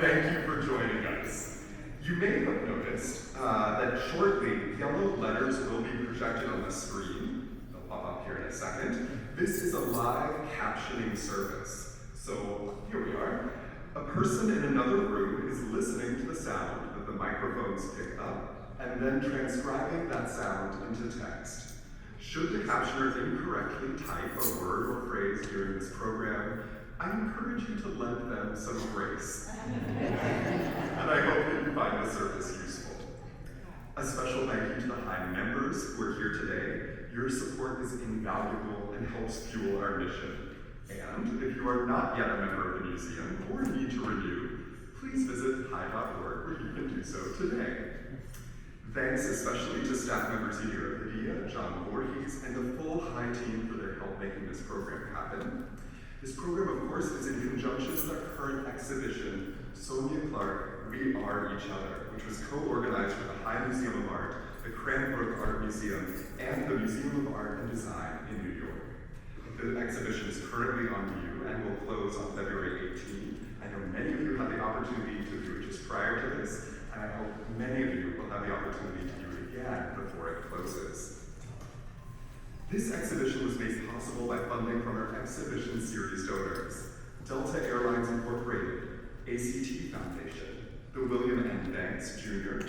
thank you for joining us. You may have noticed that shortly, yellow letters will be projected on the screen. They'll pop up here in a second. This is a live captioning service. So here we are. A person in another room is listening to the sound that the microphones pick up and then transcribing that sound into text. Should the captioner incorrectly type a word or phrase during this program, I encourage you to lend them some grace. And I hope that you find the service useful. A special thank you to the HI members who are here today. Your support is invaluable and helps fuel our mission. And if you are not yet a member of the museum or need to renew, please visit HI.org where you can do so today. Thanks especially to staff members Yadira Padilla, John Voorhees, and the full HI team for their help making this program happen. This program, of course, is in conjunction with our current exhibition, Sonia Clark, We Are Each Other, which was co-organized with the HI Museum of Art, the Cranbrook Art Museum, and the Museum of Art and Design in New York. The exhibition is currently on view and will close on February 18. I know many of you had the opportunity to view it just prior to this, and I hope many of you will have the opportunity to view it again before it closes. This exhibition was made possible by funding from our exhibition series donors, Delta Airlines Incorporated, ACT Foundation, the William N. Banks Jr.,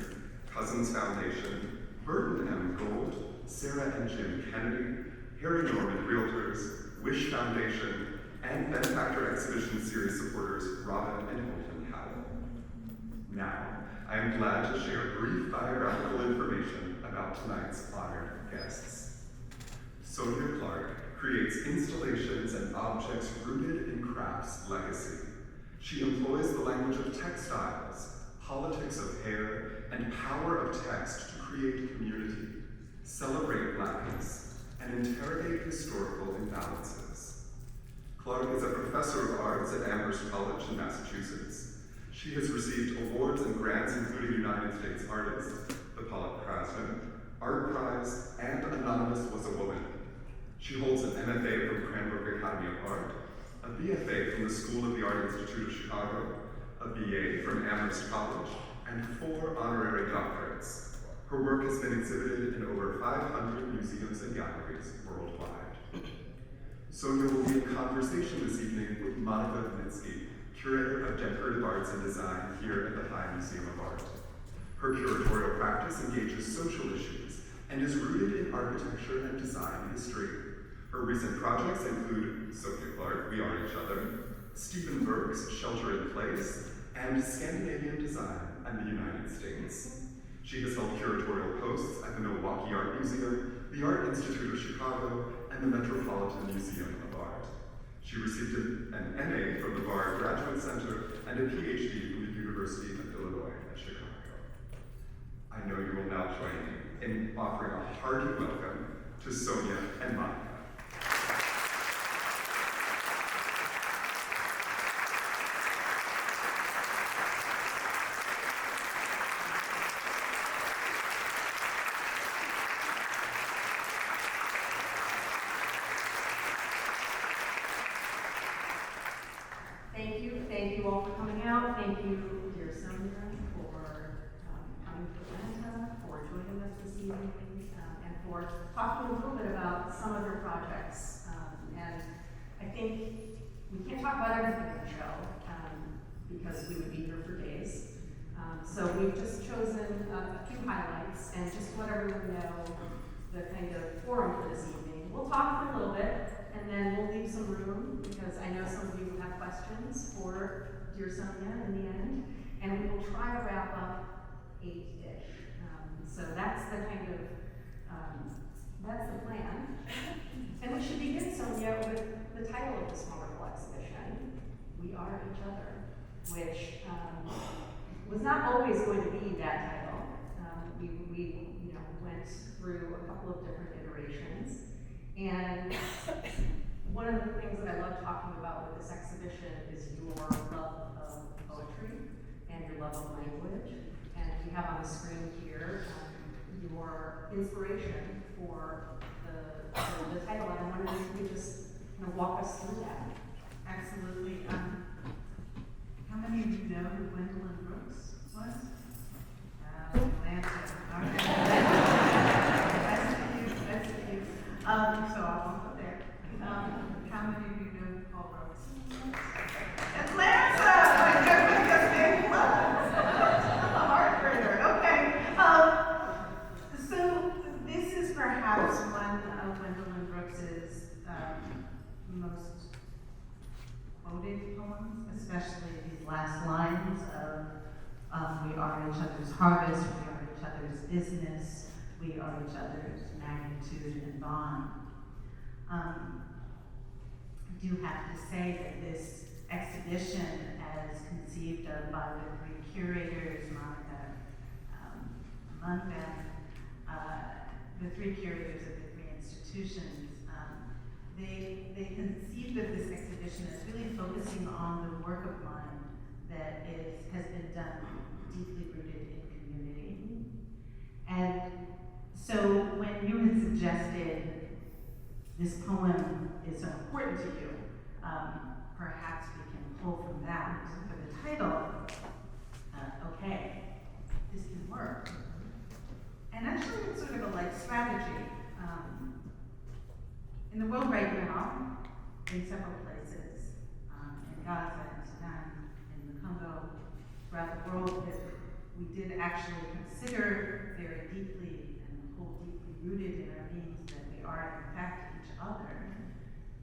Cousins Foundation, Burton M. Gold, Sarah and Jim Kennedy, Harry Norman Realtors, Wish Foundation, and Benefactor Exhibition Series supporters Robin and Hilton Howell. Now, I am glad to share brief biographical information about tonight's honored guests. Sonia Clark creates installations and objects rooted in craft's legacy. She employs the language of textiles, politics of hair, and power of text to create community, celebrate Blackness, and interrogate historical imbalances. Clark is a professor of arts at Amherst College in Massachusetts. She has received awards and grants including United States Artist, the Pollock Krasman, Art Prize, and Anonymous Was a Woman. She holds an MFA from Cranbrook Academy of Art, a BFA from the School of the Art Institute of Chicago, a BA from Amherst College, and 4 honorary doctorates. Her work has been exhibited in over 500 museums and galleries worldwide. Sonia will be in conversation this evening with Monica Vinitsky, Curator of Decorative Arts and Design here at the HI Museum of Art. Her curatorial practice engages social issues and is rooted in architecture and design history. Her recent projects include Sonia Clark, We Are Each Other, Stephen Burke's Shelter in Place, and Scandinavian Design and the United States. She has held curatorial posts at the Milwaukee Art Museum, the Art Institute of Chicago, and the Metropolitan Museum of Art. She received an MA from the Bard Graduate Center and a PhD from the University of Illinois at Chicago. I know you will now join me in offering a hearty welcome to Sonia and Monica. Thank you all for coming out. Thank you, dear Sonia, for coming to Atlanta, for joining us this evening, and for talking a little bit about some of your projects. And I think we can't talk about everything in the show because we would be here for days. So we've just chosen a few highlights and just to let everyone know the kind of forum for this evening. We'll talk for a little bit, and then we'll leave some room because I know some of you have questions for dear Sonia in the end, and we will try to wrap up 8-ish. So that's the kind of, that's the plan. And we should begin, Sonia, with the title of this wonderful exhibition, We Are Each Other, which was not always going to be that title. We went through a couple of different iterations. And one of the things that I love talking about with this exhibition is your love of poetry and your love of language. And we have on the screen here your inspiration for the title. And I wondered if you could just walk us through that. Absolutely. How many of you know who Gwendolyn Brooks was? Atlanta. All right. That's you. So I won't go there. How many of you know who Paul Robeson was? Atlanta! My goodness, name was. A heartbreaker. Okay. So this is perhaps one of Gwendolyn Brooks's most quoted poems, especially these last lines of we are each other's harvest, we are each other's business, we are each other's magnitude and bond. I do have to say that this exhibition, as conceived of by the three curators, Monica Lundbeck, the three curators of the three institutions, they conceived of this exhibition as really focusing on the work of mine that has been done deeply rooted in community. And so when you had suggested this poem is so important to you, perhaps we can pull from that for the title. Okay, this can work. And actually it's sort of a life strategy. In the world right now, in several places, in Gaza and Sudan, in the Congo, throughout the world, that we did actually consider very deeply and hold deeply rooted in our beings that we are in fact each other,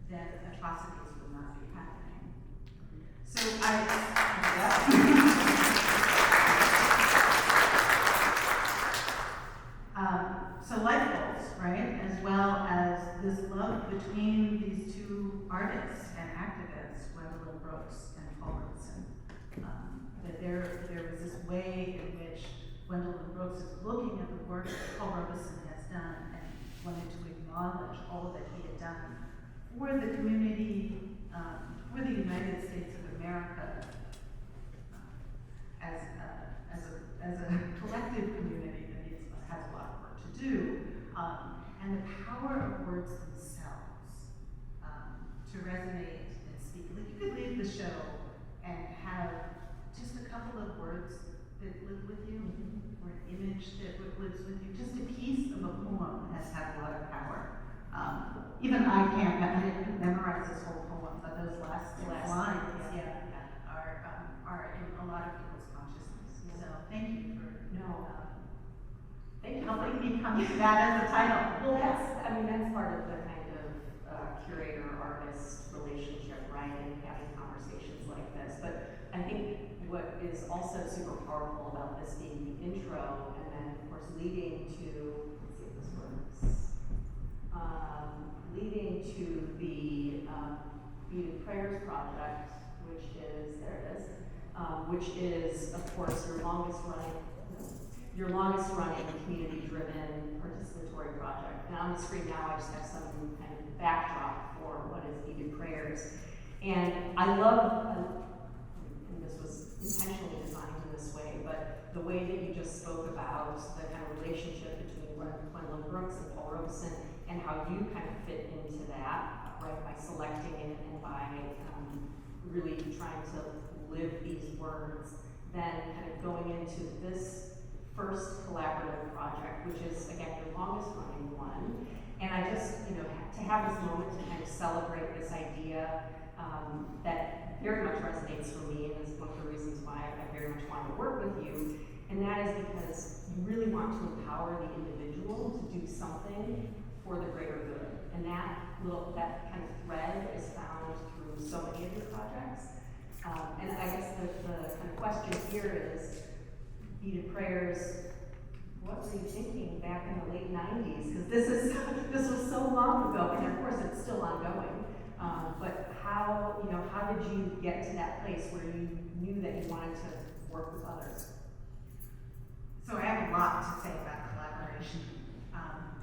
then atrocities will not be happening. So so life goals, right? As well as this love between these two artists and activists, Gwendolyn Brooks and Paul Robeson. That there was this way in which Gwendolyn Brooks is looking at the work that Paul Robeson has done and wanted to acknowledge all that he had done for the community, for the United States of America, as a collective community that has a lot of work to do, and the power of words themselves to resonate and speak. Like you could leave the show and have just a couple of words that live with you, or an image that lives with you. Just a piece of a poem has had a lot of power. Even I didn't memorize this whole poem, but those last lines, are in a lot of people's consciousness. So thank you for helping me come to that as a title. Well, that's part of the kind of curator-artist relationship, right, and having conversations like this. But I think what is also super powerful about this being the intro, and then of course leading to, let's see if this works, leading to the Beaded Prayers project, which is, there it is, which is of course your longest running community-driven participatory project. And on the screen now, I just have some kind of backdrop for what is Beaded Prayers. And I love, and this was intentionally designed in this way, but the way that you just spoke about the kind of relationship between Gwendolyn Brooks and Paul Robeson, and how you kind of fit into that, right, by selecting it and by really trying to live these words, then kind of going into this first collaborative project, which is, again, your longest running one. And I just, to have this moment to kind of celebrate this idea that very much resonates for me, and is one of the reasons why I very much want to work with you. And that is because you really want to empower the individual to do something for the greater good. And that kind of thread is found through so many of your projects. And I guess the kind of question here is, Beaded Prayers, what were you thinking back in the late 90s? Because this was so long ago, and of course it's still ongoing. But how did you get to that place where you knew that you wanted to work with others? So I have a lot to say about collaboration.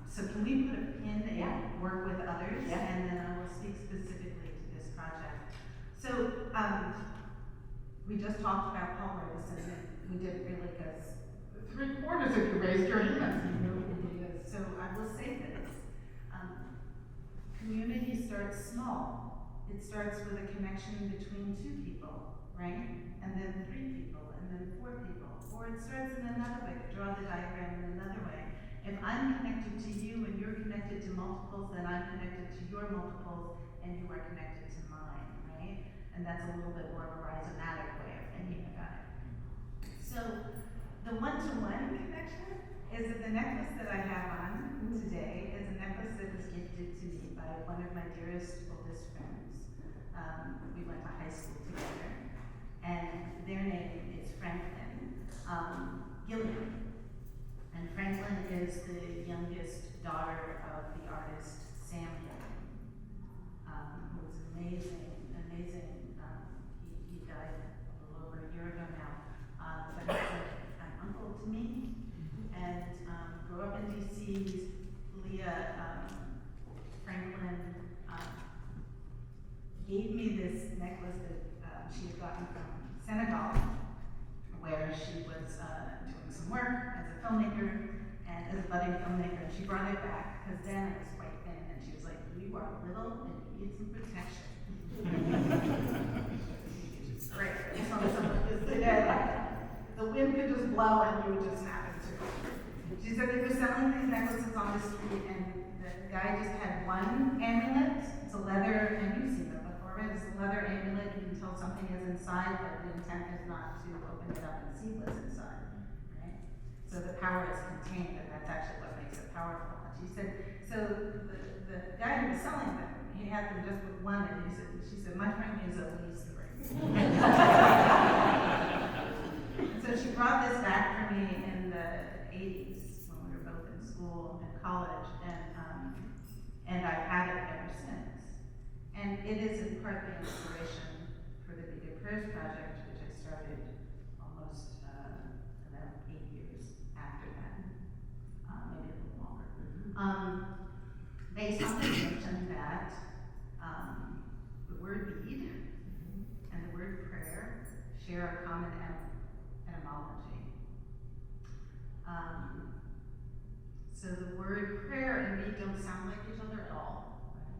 So can we put a pin in work with others? Yeah. And then I will speak specifically to this project. So we just talked about Paul Robeson, and we didn't really, because 3/4 of you raised your hands. So I will say this. Community starts small. it starts with a connection between two people, right? And then three people, and then four people. Or it starts in another way, draw the diagram in another way. If I'm connected to you and you're connected to multiples, then I'm connected to your multiples and you are connected to mine, right? And that's a little bit more of a rhizomatic way of thinking about it. So the one-to-one connection is that the necklace that I have on today is a necklace that was gifted to me by one of my dearest, oldest friends. We went to high school together, and their name is Franklin Gilliam. And Franklin is the youngest daughter of the artist Sam Gilliam, who was amazing. He died a little over a year ago now, but he's like an uncle to me. And grew up in DC. Leah Franklin gave me this necklace that she had gotten from Senegal, where she was doing some work as a filmmaker and as a budding filmmaker. And she brought it back because then I was quite thin, and she was like, "You are little and you need some protection." Great. It's not something just today. The wind could just blow and you would just snap into it. She said they were selling these necklaces on the street, and the guy just had one amulet. It's a leather, and you've seen it before, right? It's a leather amulet. You can tell something is inside, but the intent is not to open it up and see what's inside, right? So the power is contained, and that's actually what makes it powerful. And she said, so the guy who was selling them, he had them just with one, and she said, my friend needs at least 3. So she brought this back for me in the 80s when we were both in school and college, and I've had it ever since. And it is in part the inspiration for the Beaded Prayers Project, which I started almost about 8 years after that, maybe a little longer. Based on the notion that the word bead and the word prayer share a common etymology. So the word prayer and bead don't sound like each other at all, right?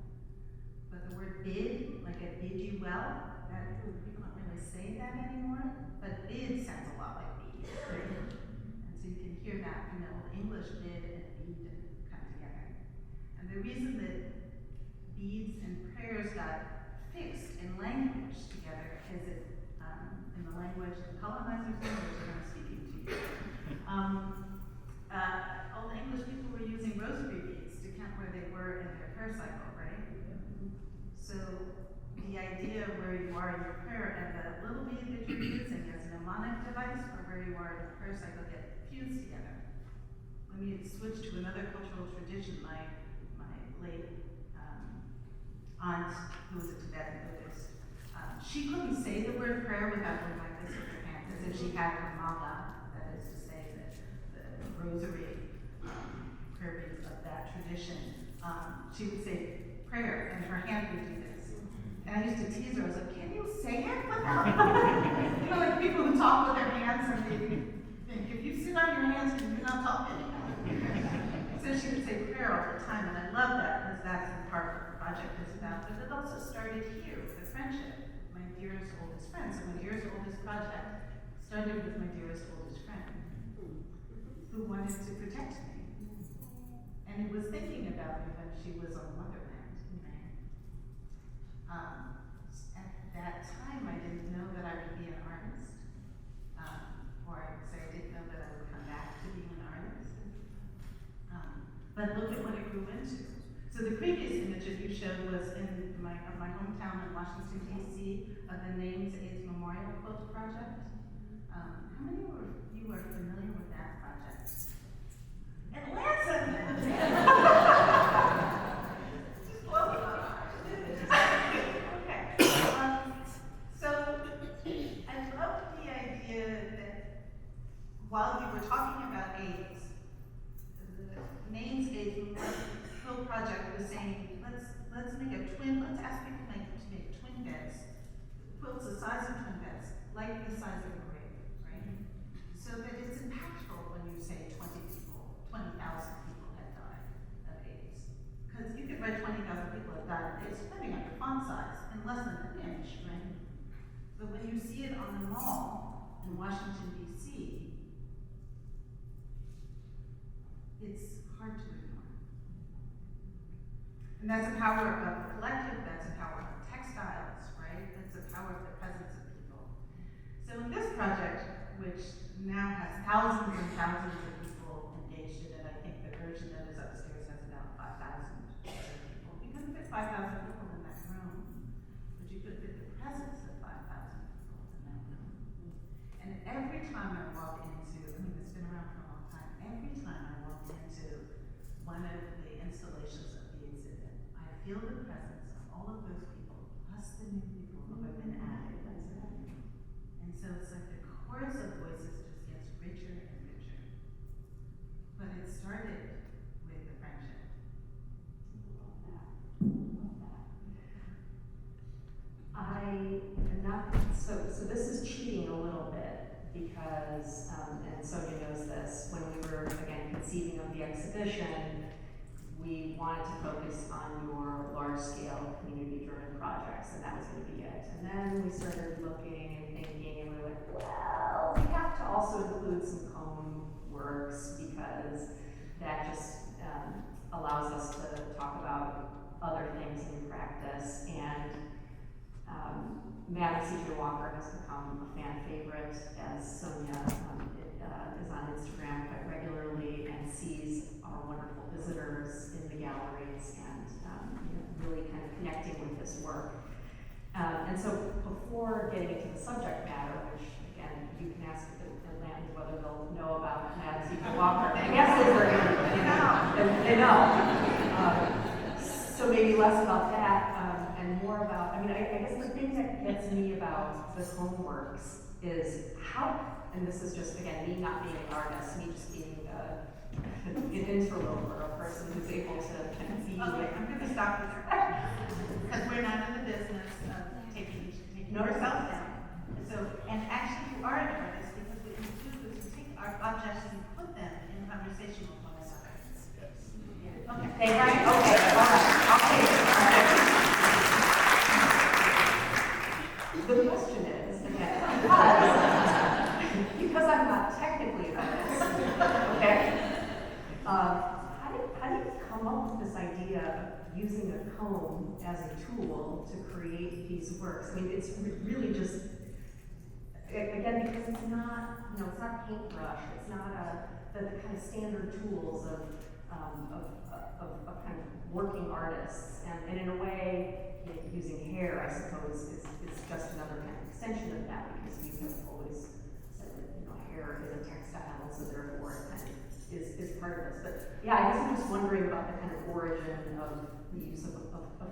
But the word bid, like I bid you well, that people don't really say that anymore, but bid sounds a lot like bead, right? And so you can hear that from the Old English bid and bead come together. And the reason that beads and prayers got fixed in language together is it in the language, the colonizers' language that I'm speaking to you. Old English people were using rosary beads to count where they were in their prayer cycle, right? So the idea of where you are in your prayer and the little bead that you're using as a mnemonic device for where you are in the prayer cycle get fused together. Let me switch to another cultural tradition. My late aunt, who was a Tibetan Buddhist, she couldn't say the word prayer without going like this with her hand, as if she had her mala, that is to say that the rosary prayer beads of that tradition. She would say prayer, and her hand would do this. And I used to tease her. I was like, "Can you say it without?" You know, like people who talk with their hands, and they think, if you sit on your hands, you do not talk anymore. So she would say prayer all the time, and I love that because that's in part what the project is about. But it also started here with the friendship, my dearest oldest friend. So my dearest oldest project started with my dearest oldest friend, who wanted to protect me, and who was thinking about me when she was on Motherland. At that time, I didn't know that I would be an artist, or I would say I didn't know that I would come back to being an artist. But look at what it grew into. So the previous image that you showed was in my hometown in Washington, D.C., of the Names AIDS Memorial Quilt Project. How many of you are familiar with that project? Atlanta! Just blow it up. Okay. So I love the idea that while you were talking about AIDS, the Names AIDS Memorial Quilt Project was saying, let's make a twin, let's ask people to make twin beds, quilts the size of twin beds, like the size of a grave, right? So that it's impactful when you say 20 people, 20,000 image, right? But when you see it on the mall in Washington DC, it's hard to ignore. And that's the power of the collective, that's the power of textiles, right? That's the power of the presence of people. So in this project, which now has thousands and thousands of people engaged in it, I think the version that is upstairs has about 5,000 people. You couldn't fit 5,000 people in that room, but you could fit the presence of 5,000 people in that room. And every time I walk into, I mean, it's been around for a long time, every time I walk into one of the installations of the exhibit, I feel the presence of all of those people, plus the new people who have been added. And so it's like the chorus of voices just gets richer and richer. But it started with the friendship. I am not, so this is cheating a little bit because, and Sonia knows this, when we were, again, conceiving of the exhibition, we wanted to focus on your large-scale community-driven projects, and that was gonna be it. And then we started looking and thinking, and we were like, well, we have to also include some cone works because that just allows us to talk about other things in practice. And Madam C.J. Walker has become a fan favorite, as Sonia is on Instagram quite regularly and sees our wonderful visitors in the galleries and really kind of connecting with this work. And so before getting into the subject matter, which again, you can ask the Atlantans whether they'll know about Madam C.J. Walker. I guess they know. So maybe less about that and more about, I mean, I guess the thing that gets me about the homeworks is how, and this is just, again, me not being an artist, me just being an interloper, a person who's able to kind of be Okay, I'm gonna stop you there. Because we're not in the business of taking yourself down. So, and actually you are an artist because what you do is you take our objects and you put them in conversation with one another. Yes. Okay. They right? Okay, all right. I'll take it. The question is, again, because I'm not technically an artist, okay? How do you come up with this idea of using a comb as a tool to create these works? I mean, it's really just, again, because it's not, it's not paintbrush, it's not the kind of standard tools of kind of working artists, and in a way, using hair, I suppose, is just another kind of extension of that, because you have always said that, hair is a textile, so therefore it kind of is part of this. But yeah, I guess I'm just wondering about the kind of origin of the use of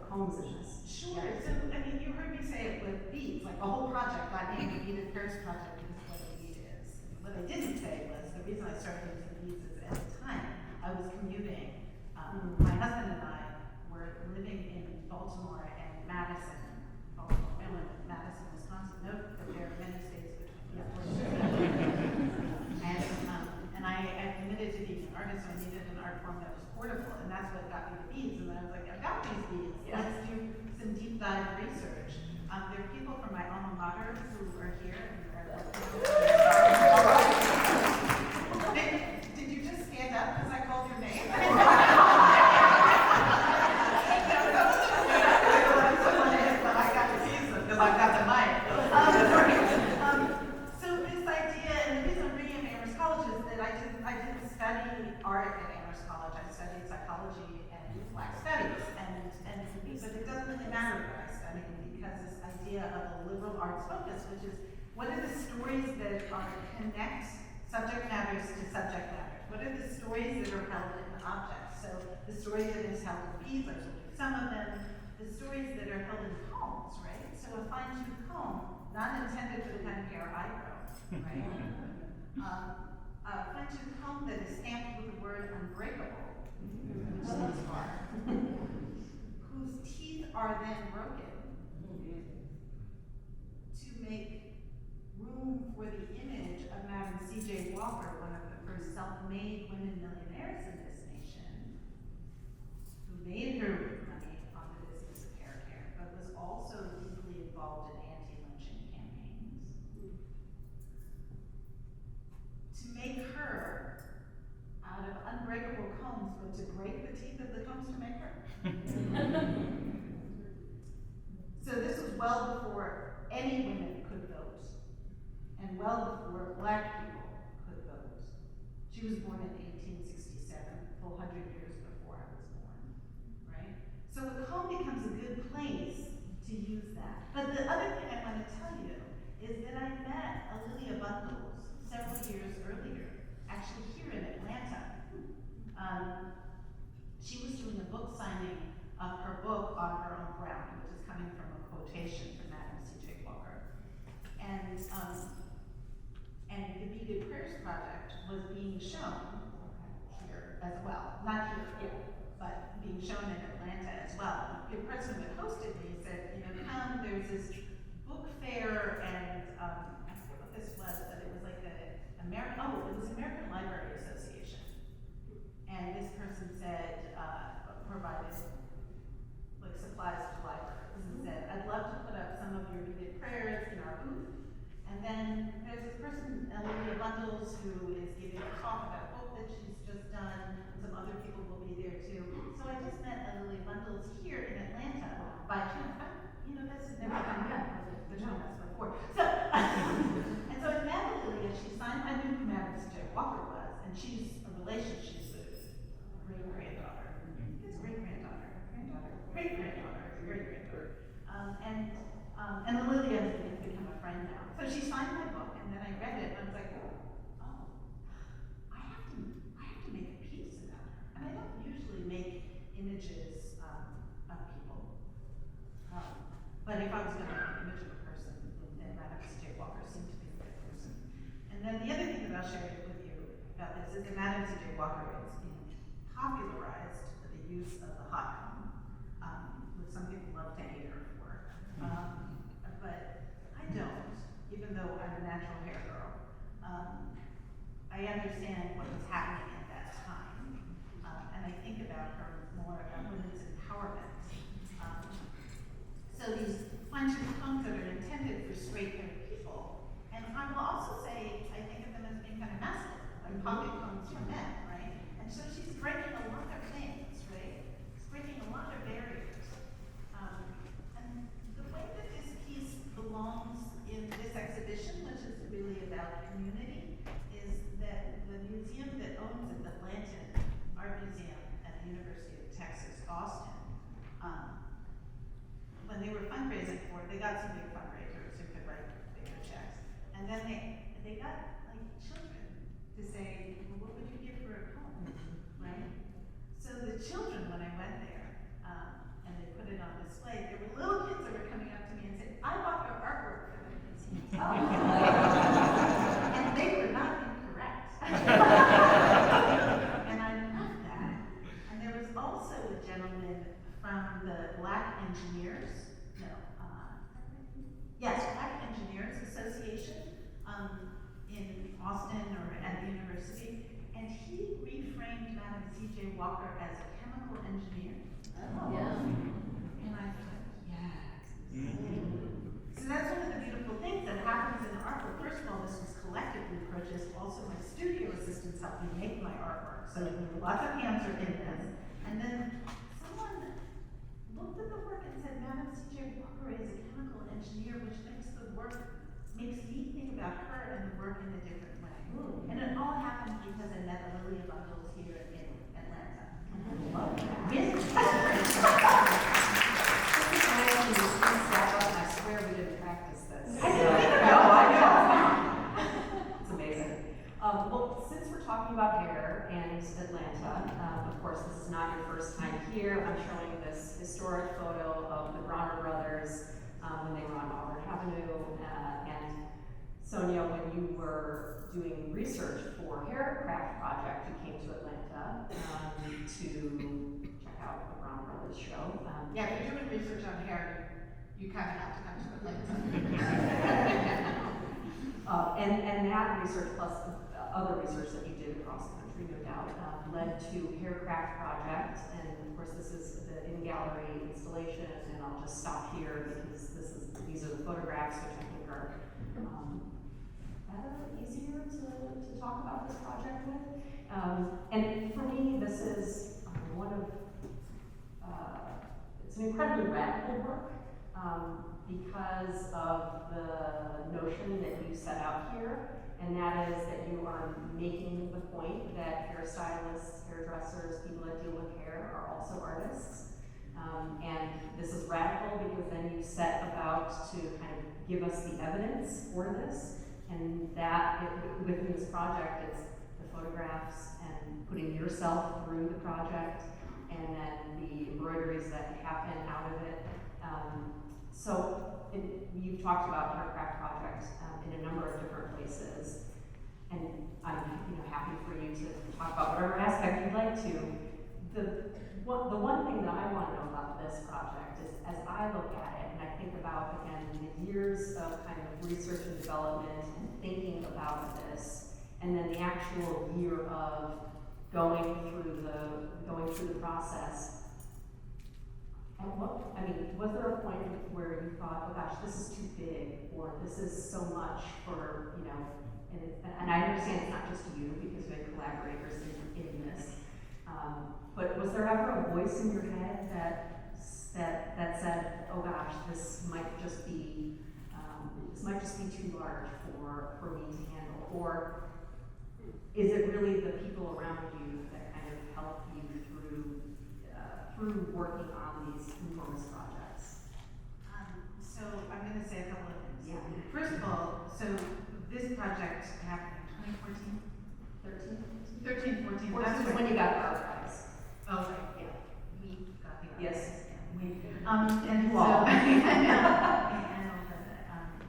combs in this. Sure, so, I mean, you heard me say it with beads, like the whole project got named the Beaded First Project because of what a bead is. What I didn't say was, the reason I started using beads is at the time, I was commuting. My husband and I were living in Baltimore and Madison, Madison, Wisconsin. Note that there are many states between and I committed to being an artist, so I needed an art form that was portable, and that's what got me the beads. And then I was like, I've got these beads, let's do some deep dive research. There are people from my alma mater who are here. Did you just stand up because I called your name? I've got the mic. So this idea, and the reason I'm bringing up Amherst College is that I didn't study art at Amherst College. I studied psychology and Black studies, but it doesn't really matter what I studied because this idea of a liberal arts focus, which is what are the stories that connect subject matters to subject matters? What are the stories that are held in objects? So the story that is held in beads, I told you some of them. The stories that are held in combs, right? So a fine-tooth comb, not intended for the kind of hair I grow, right? A fine-tooth comb that is stamped with the word unbreakable, which is hard, whose teeth are then broken to make room for the image of Madam C.J. Walker, one of the first self-made women millionaires in this nation, who made her money on the business of hair care, but was also deeply involved any women could vote, and well before black people could vote. She was born in 1867, full 100 years before I was born, right? So Macomb becomes a good place to use that. But the other thing I want to tell you is that I met Alilia Bundles several years earlier, actually here in Atlanta. She was doing a book signing of her book On Her Own Ground, which is coming from a quotation from Madam C.J. Walker. And the Beaded Prayers Project was being shown here as well. Not here, but being shown in Atlanta as well. The person who hosted me said, you know, come, there's this book fair, and I forget what this was, but it was like it was American Library Association. And this person said, provided like supplies to libraries, and said, I'd love to put up some of your beaded prayers in our booth. And then there's this person, Alilia Bundles, who is giving a talk about a book that she's just done, and some other people will be there too. So I just met Alilia Bundles here in Atlanta by chance. You know, this has never come up between us before. So, and so I met Alilia, she signed, I knew who Madam C.J. Walker was, and she's a relation, she's a great-granddaughter. It's great-granddaughter, great-granddaughter. And Alilia has become a friend now. So she signed my book, and then I read it, and I was like, oh, I have to make a piece about her. And I don't usually make images of people. But if I was going to make an image of a person, then Madam C.J. Walker seemed to be the right person. And then the other thing that I'll share with you about this is that Madam C.J. Walker has popularized the use of the hot comb, which some people love to hate her for. But I don't, even though I'm a natural hair girl. I understand what was happening at that time, and I think about her more about women's empowerment. So these fine-tooth combs that are intended for straight-haired people, and I will also say I think of them as being kind of masculine, like pocket combs for men, right? And so she's breaking a lot of things, right? It's breaking a lot of barriers. And the way that this piece belongs in this exhibition, which is really about community, is that the museum that owns it, the Blanton Art Museum at the University of Texas, Austin, when they were fundraising for it, they got some big fundraisers who could write bigger checks. And then they got like children to say, well, what would you give for a comb, right? So the children, when I went there, and they put it on display, there were little kids that were coming up to me and said, I bought your artwork for the museum. And they were not incorrect. And I loved that. And there was also a gentleman from the Black Engineers Association in Austin or at the university, and he reframed Madam C.J. Walker as a chemical engineer. Oh. Yeah. And I thought, yes. So that's one of the beautiful things that happens in art. Well, first of all, this was collectively purchased. Also, my studio assistants helped me make my artwork. So lots of hands are in this. And then someone looked at the work and said, Madam C.J. Walker is a chemical engineer, which makes me think about her and the work in a different way. Ooh. And it all happened because I met Alilia Bundles here in Atlanta. Love that. Yes. I swear we didn't practice this. I didn't either. No, I know. It's amazing. Well, since we're talking about hair and Atlanta, of course, this is not your first time here. I'm showing this historic photo of the Bronner brothers when they were on Auburn Avenue. And Sonia, when you were doing research for Haircraft Project, you came to Atlanta to check out the Bronner brothers show. Yeah, if you're doing research on hair, you kind of have to come to Atlanta. And that research plus other research that you did across the country, no doubt, led to Haircraft Project, and of course this is the in-gallery installation, and I'll just stop here because these are the photographs which I think are better, easier to talk about this project with. And for me, this is one of, it's an incredibly radical work. because of the notion that you set out here, and that is that you are making the point that hairstylists, hairdressers, people that deal with hair are also artists. And this is radical because then you set about to kind of give us the evidence for this, and that within this project, it's the photographs and putting yourself through the project, and then the embroideries that happen out of it. You've talked about Haircraft Project in a number of different places, and I'm happy for you to talk about whatever aspect you'd like to. The one thing that I want to know about this project is, as I look at it, and I think about, again, the years of kind of research and development and thinking about this, and then the actual year of going through the process. Was there a point where you thought, oh gosh, this is too big, or this is so much for, and I understand it's not just you, because we have collaborators in this, but was there ever a voice in your head that said, oh gosh, this might just be too large for me to handle, or is it really the people around you that kind of help you through working on these enormous projects? So I'm going to say a couple of things. Yeah. First of all, so this project happened in 2014? 13, 14. That's That's when you got our prize. Oh, right. Yeah. We got the Yes. Yeah, we, and You all. so, and all the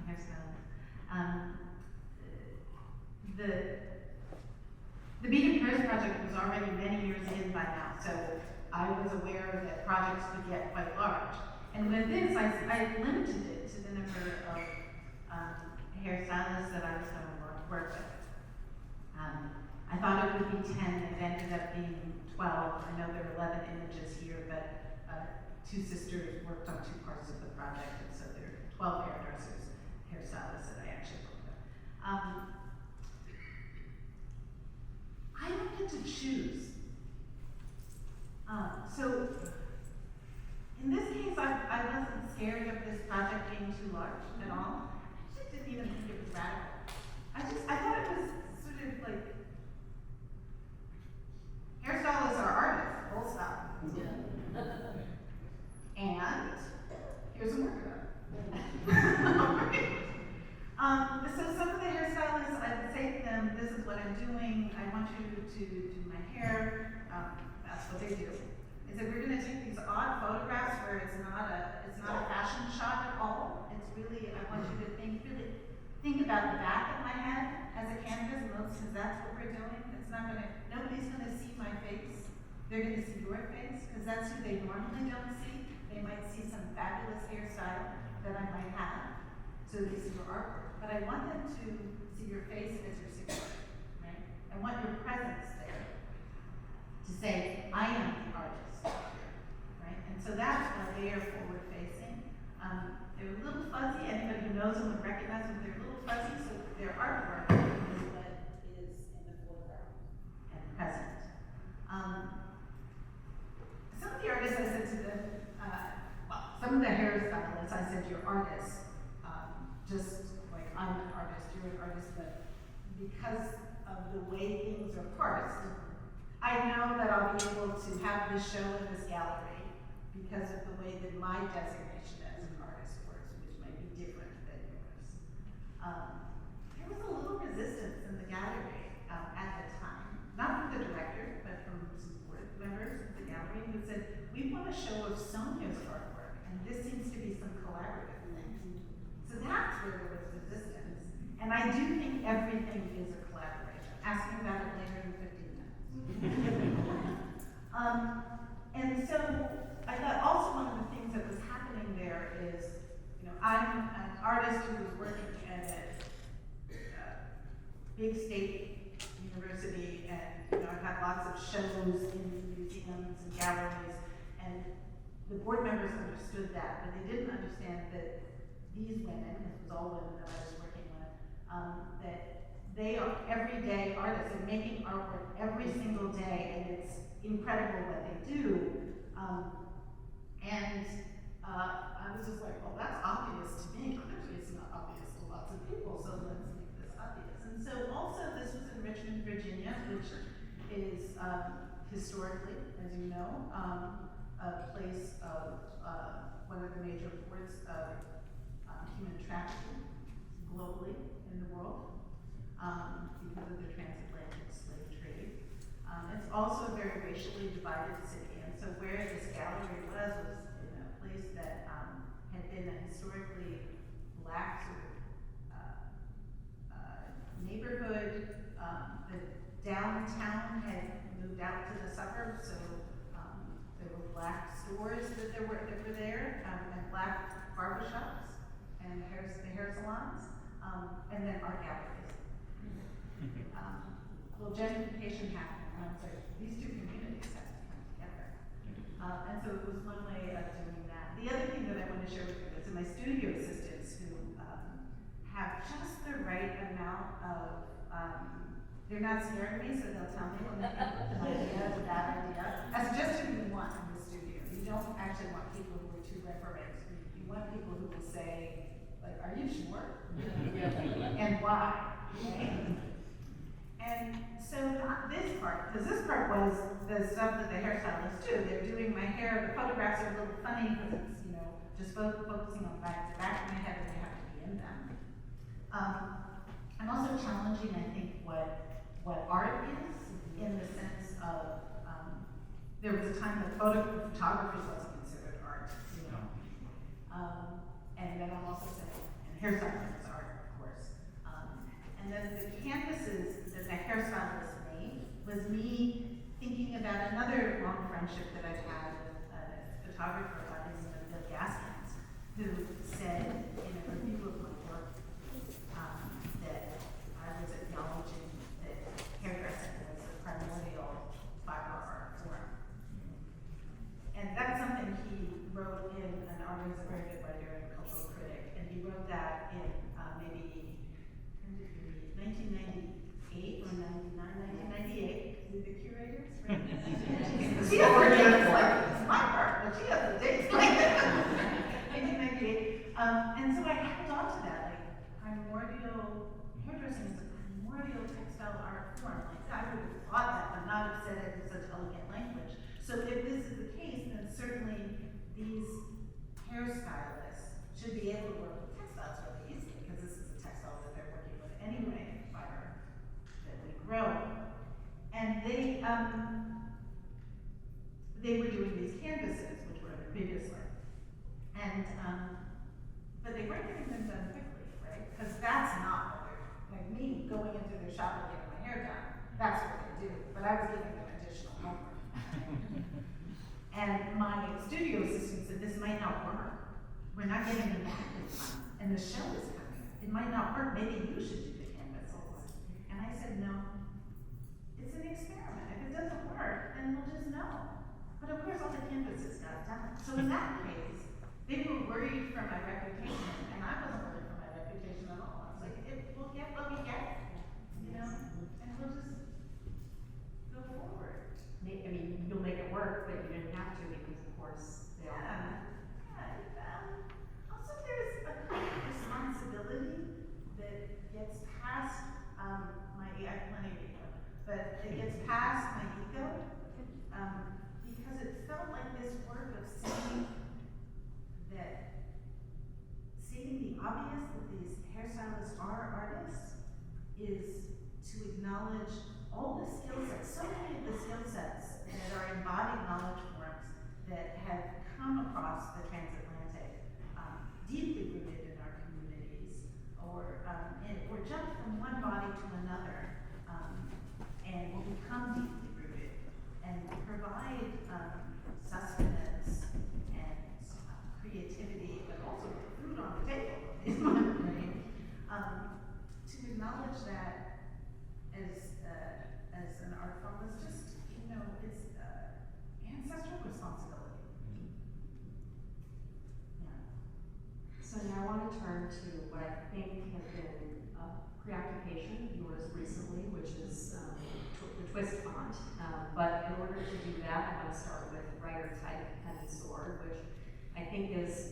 hairstylists. The Beat and Pairs project was already many years in by now, so I was aware that projects could get quite large. And with this, I limited it to the number of hairstylists that I was going to work with. I thought it would be 10, it ended up being 12. I know there are 11 images here, but two sisters worked on two parts of the project, and so there are 12 hairstylists that I actually worked with. I don't get to choose. So in this case, I wasn't scared of this project being too large at all. I just didn't even think it was radical. I thought it was sort of like, hairstylists are artists, full stop. Yeah. And here's a workaround. So some of the hairstylists, I would say to them, this is what I'm doing, I want you to do my hair. That's what they do. Is that we're going to take these odd photographs where it's not a fashion shot at all. It's really, I want you to think about the back of my head as a canvas, because that's what we're doing. Nobody's going to see my face. They're going to see your face, because that's who they normally don't see. They might see some fabulous hairstyle that I might have. So they see your artwork. But I want them to see your face as your signature, right? I want your presence there to say, I am the artist here, right? And so that's why they are forward facing. They're a little fuzzy. Anybody who knows them would recognize them. They're a little fuzzy, so their artwork is what is in the foreground and present. Some of the artists, I said to them, some of the hairstylists, I said, you're artists. Just like I'm an artist, you're an artist, but because of the way things are parsed, I know that I'll be able to have this show in this gallery because of the way that my designation as an artist works, which might be different than yours. There was a little resistance in the gallery at the time, not from the director, but from some board members of the gallery who said, we want a show of Sonia's artwork, and this seems to be some collaborative thing. So that's where there was resistance. And I do think everything is a collaboration. Ask me about it later in 15 minutes. And so I thought also one of the things that was happening there is, I'm an artist who was working at a big state university, and I've had lots of shows in museums and galleries, and the board members understood that, but they didn't understand that these women, this was all women that I was working with, that they are everyday artists. They're making artwork every single day, and it's incredible what they do. I was just like, well, that's obvious to me. Clearly it's not obvious to lots of people, so let's make this obvious. And so also this was in Richmond, Virginia, which is historically, as you know, a place of one of the major ports of human trafficking globally in the world because of the transatlantic slave trade. It's also a very racially divided city, and so where this gallery was in a place that had been a historically black sort of neighborhood. The downtown had moved out to the suburbs, so there were black stores that were there, and black barbershops and hair salons, and then art galleries. Well, gentrification happened, and I was like, these two communities have to come together. And so it was one way of doing that. The other thing that I want to share with you is my studio assistants who have just the right amount of, they're not scaring me, so they'll tell me when they think an idea is a bad idea. That's just who you want in the studio. You don't actually want people who are too referent. You want people who will say, like, are you sure? And why? Right? And so not this part, because this part was the stuff that the hairstylists do. They're doing my hair, the photographs are a little funny because it's, you know, just focusing on the back of my head and they have to be in them. I'm also challenging, I think, what art is in the sense of, there was a time that photography wasn't considered art, you know. And then I'm also saying, and hairstyling is art, of course. And then the canvases that the hairstylist made was me thinking about another long friendship that I've had with a photographer by the name of Bill Gaskins, who said in a review of my work that I was acknowledging that hairdressing was a primordial fiber art form. And that's something he wrote in an artist, a very good writer and cultural critic, and he wrote that in maybe 1998 or 1998. The curators, right? She has the dates like it's my part, but she has the dates like 1998. And so I held on to that, like primordial hairdressing is a primordial textile art form. Like I would have thought that, but not have said it in such elegant language. So if this is the case, then certainly these hairstylists should be able to work with textiles really easily, because this is a textile that they're working with anyway, fiber that we grow. And they were doing these canvases, which were previously. And, but they weren't getting them done quickly, right? Because that's not what they're, like me going into their shop and getting my hair done, that's what they do. But I was giving them additional homework. And my studio assistant said, this might not work. We're not getting them back in time, and the show is coming. It might not work, maybe you should do the canvases. And I said, no, it's an experiment. If it doesn't work, then we'll just know. But of course, all the canvases got done. So in that case, they were worried for my reputation, and I wasn't worried for my reputation at all. I was like, we'll get what we get, you know, and we'll just go forward. I mean, you'll make it work, but you didn't have to because, of course, they all. Also, there's a kind of responsibility that gets past I have plenty of ego, but it gets past my ego because it felt like this work of seeing the obvious that these hairstylists are artists is to acknowledge all the skill sets, so many of the skill sets that are embodied knowledge forms that have come across the transatlantic, deeply rooted in our communities, or jump from one body to another, and will become deeply rooted, and provide sustenance and creativity, but also food on the table, is my brain. To acknowledge that as an art form is just, you know, it's ancestral responsibility. Yeah. So now I want to turn to what I think has been a preoccupation of yours recently, which is the twist font. But in order to do that, I want to start with writer type pen and sword, which I think is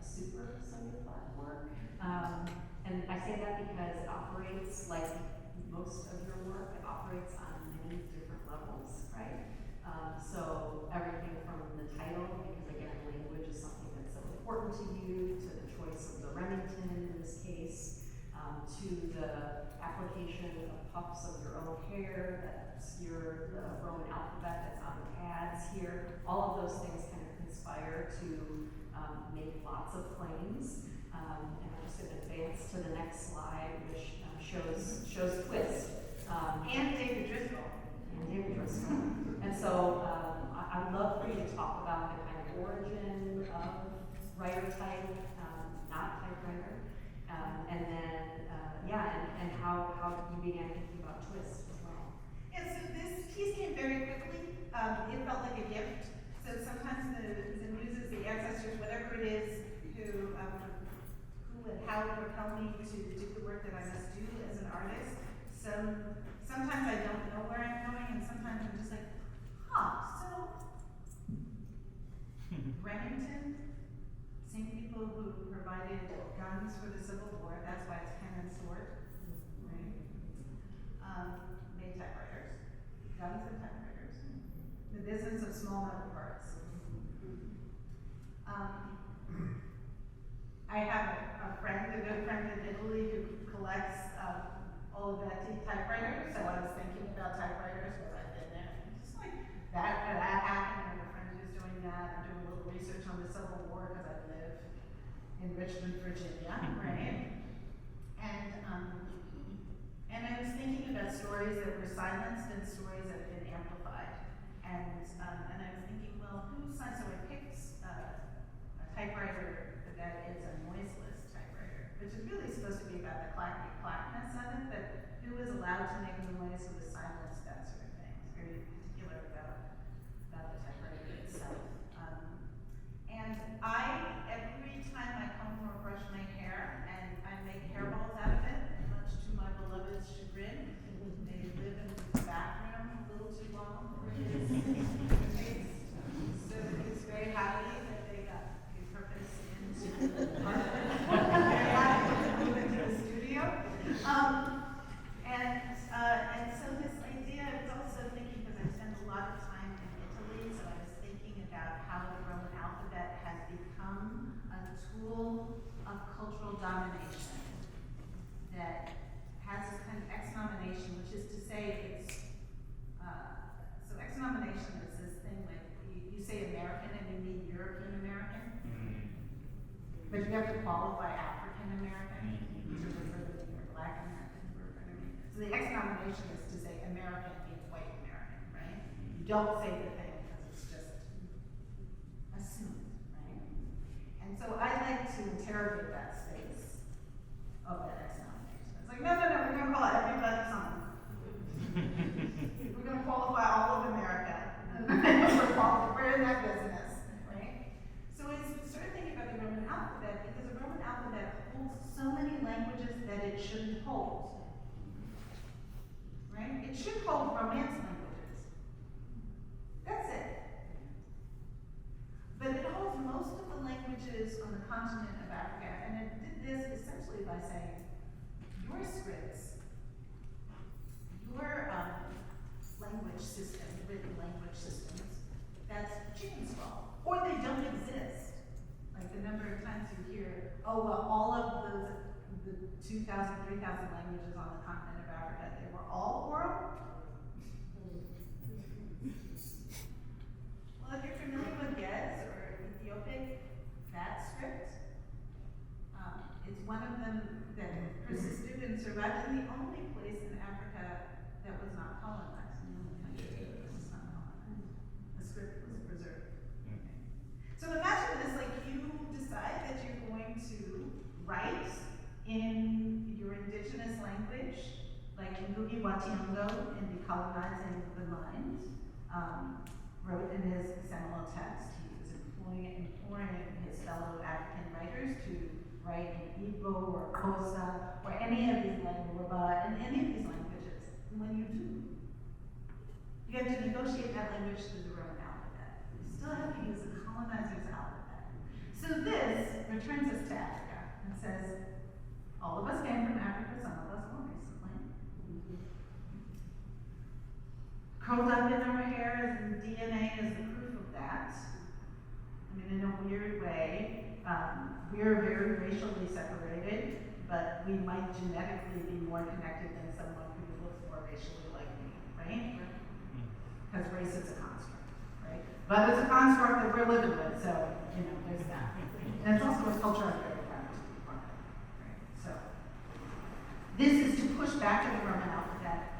a super simplified work. And I say that because it operates like most of your work, it operates on many different levels, right? So everything from the title, because again, language is something that's so important to you, to the choice of the Remington in this case, to the application of puffs of your own hair that obscure the Roman alphabet that's on the pads here. All of those things kind of conspire to make lots of claims. And I'm just going to advance to the next slide, which shows Twist. And David Driscoll. And David Driscoll. And so I would love for you to talk about the kind of origin of writer type, not typewriter, and then and how you began thinking about Twist as well. Yeah, so this piece came very quickly. It felt like a gift. So sometimes the muses, the ancestors, whatever it is, who and how propel me to do the work that I must do as an artist. Sometimes I don't know where I'm going, and sometimes I'm just like, so Remington, same people who provided guns for the Civil War, that's why it's pen and sword, right? Made typewriters, guns and typewriters, the business of small metal parts. I have a good friend in Italy who collects Olivetti typewriters, so I was thinking about typewriters because I've been there. Just like that happened, I have a friend who's doing that. I'm doing a little research on the Civil War because I live in Richmond, Virginia, right? And I was thinking about stories that were silenced and stories that have been amplified. And I was thinking, well, who's so I picked a typewriter that is a noiseless typewriter, which is really supposed to be about the clackness of it, but who is allowed to make noise, who is silenced, that sort of thing. It's very particular about the typewriter itself. And every time I comb or brush my hair, and I make hairballs out of it, much to my beloved's chagrin, they live in the bathroom a little too long for his taste. So he's very happy that they got repurposed into the very happy to move into the studio. And so this idea, I was also thinking, because I spent a lot of time in Italy, so I was thinking about how the Roman alphabet has become a tool of cultural domination that has this kind of exnomination, which is to say it's, so exnomination is this thing like, you say American and you mean European American, but you have to qualify African American to refer to me, or Black American to refer to me. So the exnomination is to say American means white American, right? You don't say the thing because it's just assumed, right? And so I like to interrogate that space of that exnomination. It's like, no, we're gonna call everybody something. We're gonna qualify all of America. We're in that business, right? So I started thinking about the Roman alphabet because the Roman alphabet holds so many languages that it shouldn't hold. Right? It should hold Romance languages. That's it. But it holds most of the languages on the continent of Africa, and it did this essentially by saying, your scripts, your language system, written language systems, that's chicken scrawl. Or they don't exist. Like the number of times you hear, oh, well, all of the 2,000, 3,000 languages on the continent of Africa, they were all oral? Well, if you're familiar with Ge'ez or Ethiopic, that script, it's one of them that persisted and survived, and the only place in Africa that was not colonized, the only country that was not colonized. The script was preserved. So imagine this, like you decide that you're going to write in your indigenous language, like Ngugi wa Thiong'o in Decolonizing the Mind, wrote in his seminal text. He was imploring his fellow African writers to write in Igbo or Xhosa or any of these languages, in any of these languages. And when you do, you have to negotiate that language through the Roman alphabet. You still have to use the colonizer's alphabet. So this returns us to Africa and says, all of us came from Africa, some of us more recently. Curled up in our hair and DNA is the proof of that. I mean, in a weird way, we're very racially separated, but we might genetically be more connected than someone who looks more racially like me, right? Because race is a construct, right? But it's a construct that we're living with, so, you know, there's that. And it's also a culture I'm very proud to be part of, right? So, this is to push back to the Roman alphabet,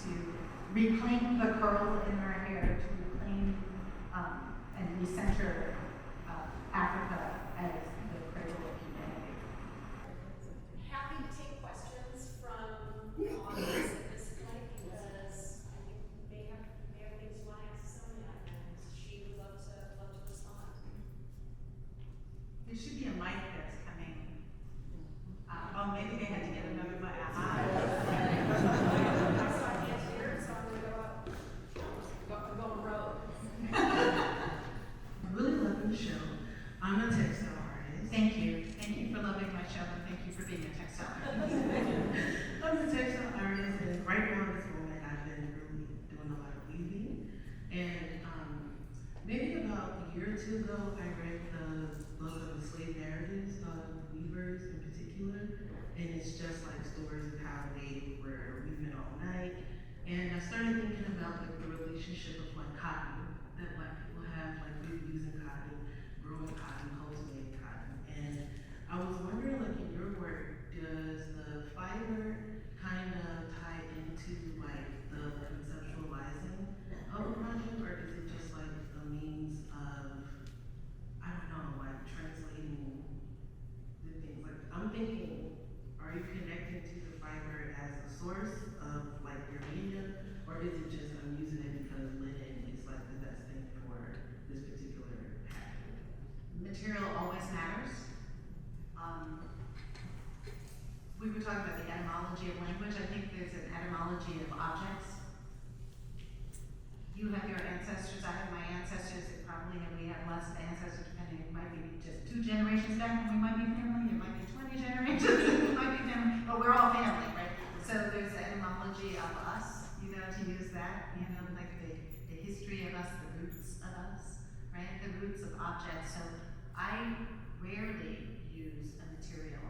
to reclaim the curl in our hair, to reclaim and recenter Africa as the cradle of humanity. Happy to take questions from the audience at this point because I think they have things you want to ask Sonia and she would love to respond. There should be a mic that's coming. Oh, maybe they had to get another mic. I saw a hand here, so I'm gonna go rogue. I really love the show. I'm a textile artist. Thank you. Thank you for loving my show and thank you for being a textile artist. I'm a textile artist, and right now, this moment, I've been really doing a lot of weaving. And maybe about a year or two ago, I read the book of the slave narratives of weavers in particular. And it's just like stories of how they were weaving all night. And I started thinking about like the relationship of like cotton that Black people have, like we're using cotton, growing cotton, cultivating cotton. And I was wondering, like in your work, does the fiber kind of tie into like the conceptualizing of a project, or is it just like a means of, I don't know, like translating the things? Like I'm thinking, are you connecting to the fiber as a source of like your medium, or is it just I'm using it because linen is like the best thing for this particular pattern? Material always matters. We were talking about the etymology of language. I think there's an etymology of objects. You have your ancestors, I have my ancestors, and we have less ancestors, depending, it might be just 2 generations back, and we might be family, it might be 20 generations, it might be family, but we're all family, right? So there's the etymology of us, you know, to use that, you know, like the history of us, the roots of us, right? The roots of objects. So I rarely use a material.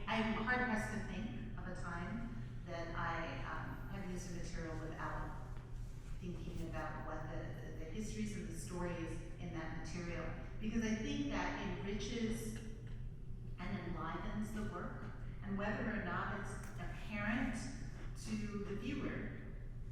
I'm hard pressed to think of a time that I have used a material without thinking about what the histories and the stories in that material, because I think that enriches and enlivens the work, and whether or not it's apparent to the viewer,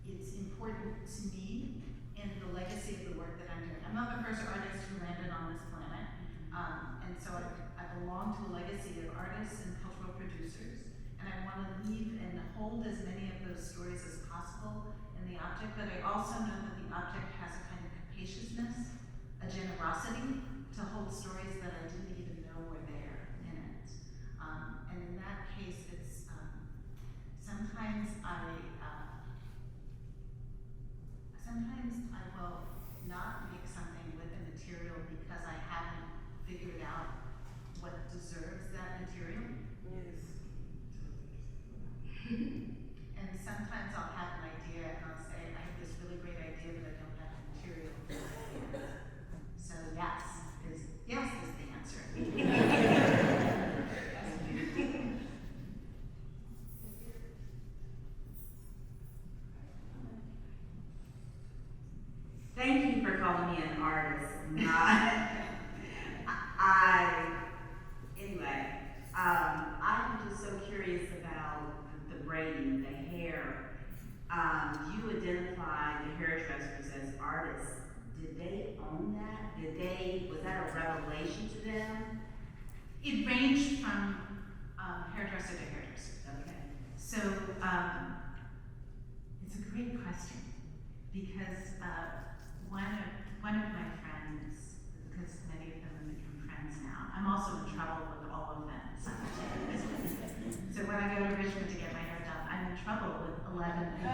it's important to me in the legacy of the work that I'm doing. I'm not the first artist who landed on this planet, and so I belong to a legacy of artists and cultural producers, and I want to leave and hold as many of those stories as possible in the object, but I also know that the object has a kind of capaciousness, a generosity to hold stories that I didn't even know were there in it. And in that case, it's sometimes I will not make something with a material because I haven't figured out what deserves that material. Yes. And sometimes I'll have an idea and I'll say, I have this really great idea, but I don't have the material for the idea. So yes is the answer. Thank you for calling me an artist. I'm just so curious about the braiding, the hair. You identified the hairdressers as artists. Did they own that? Was that a revelation to them? It ranged from hairdresser to hairdresser. Okay. So it's a great question because one of my friends, because many of them have become friends now, I'm also in trouble with all of them simultaneously. So when I go to Richmond to get my hair done, I'm in trouble with 11 people.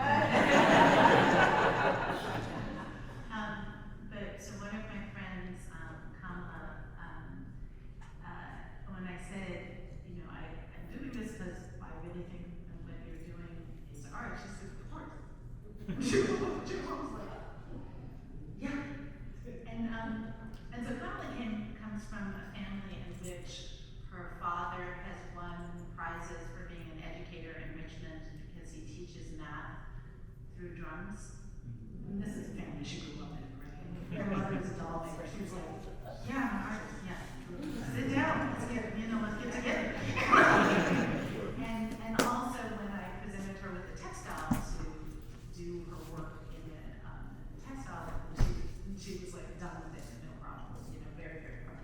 But so one of my friends, Kamala, think of what you're doing is art? She said, of course. She was like, yeah. And so Kamala comes from a family in which her father has won prizes for being an educator in Richmond because he teaches math through drums. This is a family she grew up in, right? Her mother was a doll maker. She was like, yeah, I'm an artist, yeah. Sit down, let's get together. and also when I presented her with the textile to do her work in the textile, she was like done with it, no problem, very, very proud.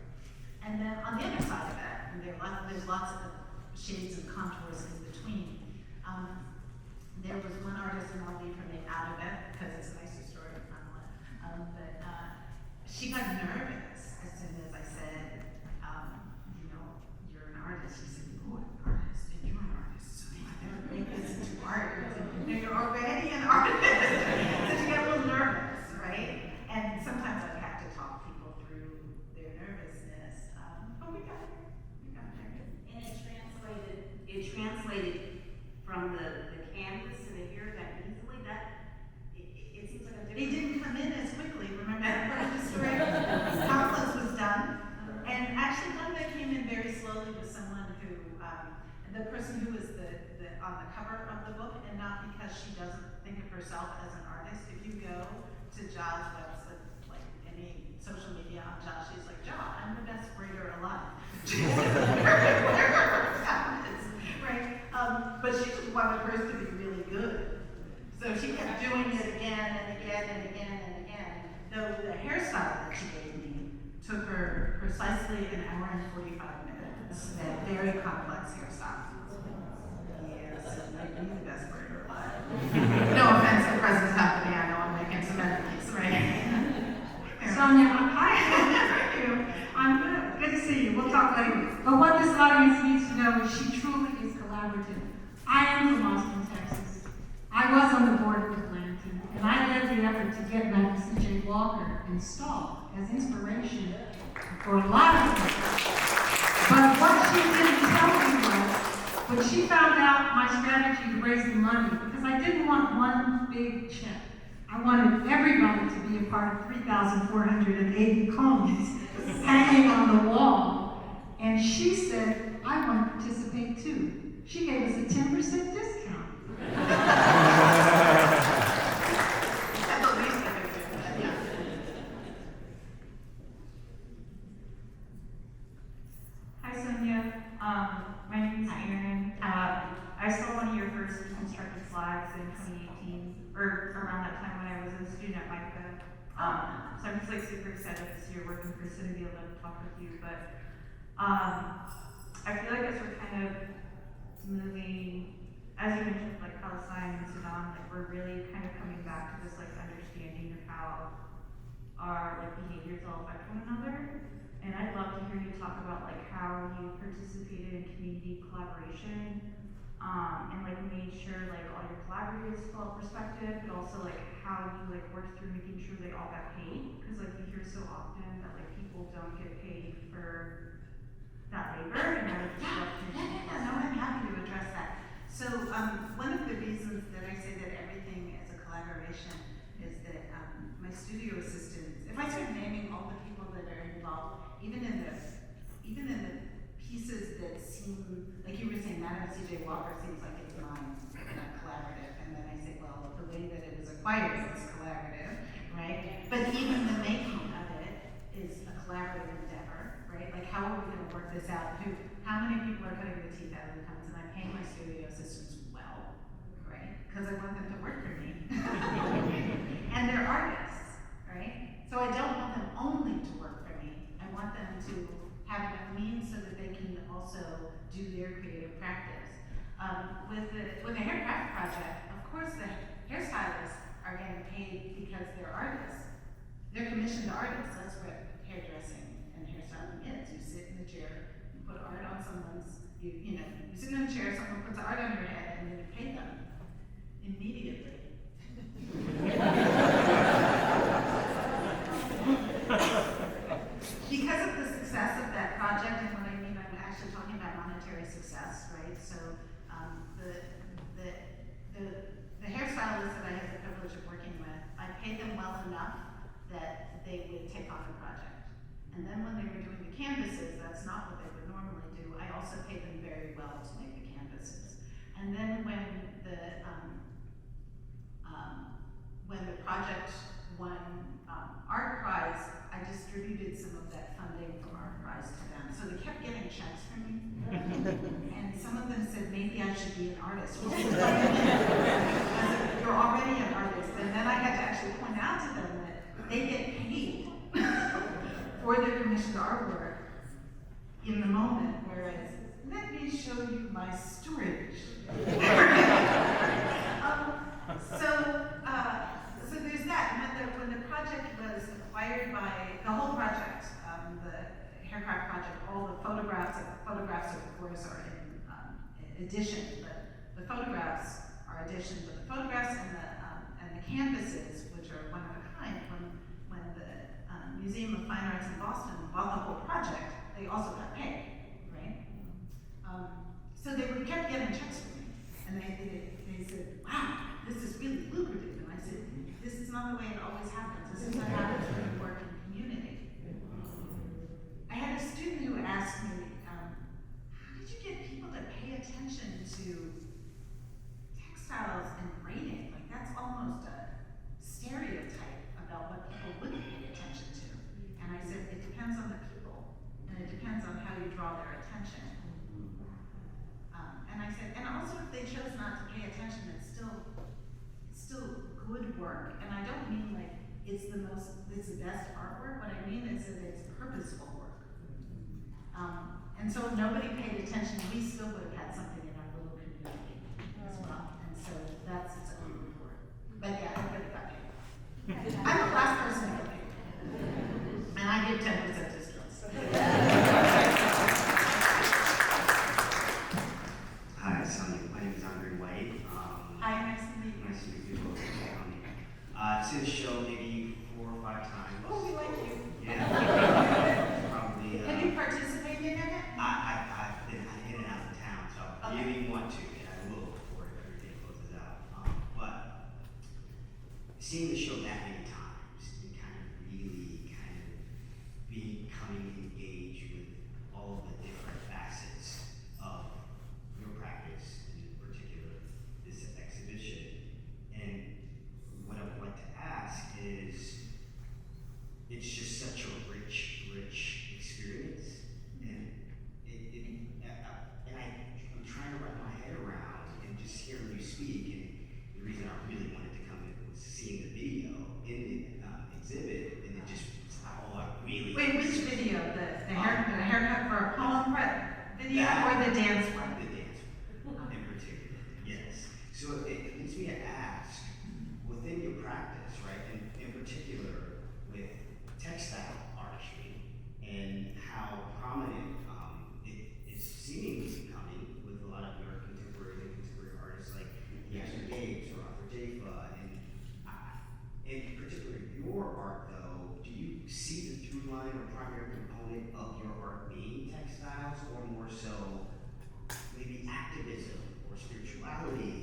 And then on the other side of that, and there's lots of shades and contours in between. There was one artist, and I'll leave her name out of it because it's a nicer story, but she got nervous as soon as I said, you're an artist. She said, oh, I'm an artist, and you're an artist, so I better make this into art. You're already an artist. So she got a little nervous, right? And sometimes I have to talk people through their nervousness, but we got there. And it translated from the canvas to the hair that easily, it seems like a different. It didn't come in as quickly, remember that part of the story? Complex was done. And actually one that came in very slowly was someone who, the person who was on the cover of the book, and not because she doesn't think of herself as an artist. If you go to Ja's website, like any social media on Ja, she's like, Ja, I'm the best braider alive. Right? But she just wanted hers to be really good. So she kept doing it again and again and again and again. Though the hairstyle that she gave me took her precisely an hour and 45 minutes. That very complex hairstyle. Yes, like me the best braider alive. No offense to President's Company, I know I'm making some enemies, right? Sonia, hi. Thank you. I'm good. Good to see you. We'll talk later. But what this audience needs to know is she truly is collaborative. I am from Austin, Texas. I was on the board with Blanton, and I led the effort to get Madam C.J. Walker installed as inspiration for a lot of things. But what she didn't tell me was, when she found out my strategy to raise the money, because I didn't want one big check. I wanted everybody to be a part of 3,480 cones hanging on the wall. And she said, I want to participate too. She gave us a 10% discount. At the least I could do that, yeah. Hi Sonia, my name is Erin. I saw one of your first constructed flags in 2018, or around that time when I was a student at MICA. So I'm just like super excited to see you're working for City. I'd love to talk with you, but I feel like as we're kind of moving, as you mentioned, like Palestine and Sudan, like we're really kind of coming back to this like understanding of how our like behaviors all affect one another. And I'd love to hear you talk about like how you participated in community collaboration, and like made sure like all your collaborators felt respected, but also like how you like worked through making sure they all got paid, because like you hear so often that like people don't get paid for that labor, and I would just love to hear you No, I'm happy to address that. So, one of the reasons that I say that everything is a collaboration is that my studio assistants, if I start naming all the people that are involved, even in the pieces that seem, like you were saying, Madam C.J. Walker seems like it's mine, not collaborative, and then I say, well, the way that it was acquired is collaborative, right? But even the making of it is a collaborative endeavor, right? Like, how are we gonna work this out? How many people are cutting the teeth out of the cones? And I pay my studio assistants well, right? Because I want them to work for me. And they're artists, right? So I don't want them only to work for me. I want them to have enough means so that they can also do their creative practice. With the Haircraft Project, of course the hairstylists are getting paid because they're artists. They're commissioned artists. That's what hairdressing and hairstyling is. You sit in the chair, you put art on someone's, you sit in a chair, someone puts art on your head, and then you pay them immediately. Because of the success of that project, and what I mean, I'm actually talking about monetary success, right? So the artist. You're already an artist, and then I had to actually point out to them that they get paid for their commissioned artwork in the moment, whereas, let me show you my storage. So there's that. And when the project was acquired by, the whole project, the Haircraft project, all the photographs of course are in addition, but the photographs are addition, but the photographs and the canvases, which are one of a kind, when the Museum of Fine Arts in Boston bought the whole project, they also got paid, right? So they kept getting checks from me, and they said, wow, this is really lucrative. And I said, this is not the way it always happens. This is what happens when you work in community. I had a student who asked me, how did you get people to pay attention to textiles and braiding? Like, that's almost a stereotype about what people wouldn't pay attention to. And I said, it depends on the people, and it depends on how you draw their attention. And I said, and also if they chose not to pay attention, it's still good work. And I don't mean like it's the best artwork. What I mean is that it's purposeful work. And so if nobody paid attention, we still would have had something in our little community as well. And so that's its own reward. But yeah, everybody got paid. I'm the last person to get paid. And I give 10% discounts. Hi, Sonia. My name is Andre White. Hi, nice to meet you. Nice to meet you both. Seen the show maybe 4 or 5 times. Oh, we like you. Yeah. Probably. Have you participated in it? I've been in and out of town, so I really want to, and I will before everything closes out. But seeing the show that many times and really becoming engaged with all of the different facets of your practice, and in particular this exhibition. And what I would like to ask is, it's just such a rich experience, and I'm trying to wrap my head around and just hearing you speak. And the reason I really wanted to come in was seeing the video in the exhibit, and it just was all I really. Wait, which video? The haircut for a poem video or the dance one? The dance one, in particular, yes. So it leads me to ask, within your practice, right, and in particular with textile artistry, and how prominent it is seemingly becoming with a lot of your contemporary artists like Yasser Gabes or Arthur Jafa, and in particular your art though, do you see the through line or primary component of your art being textiles, or more so maybe activism or spirituality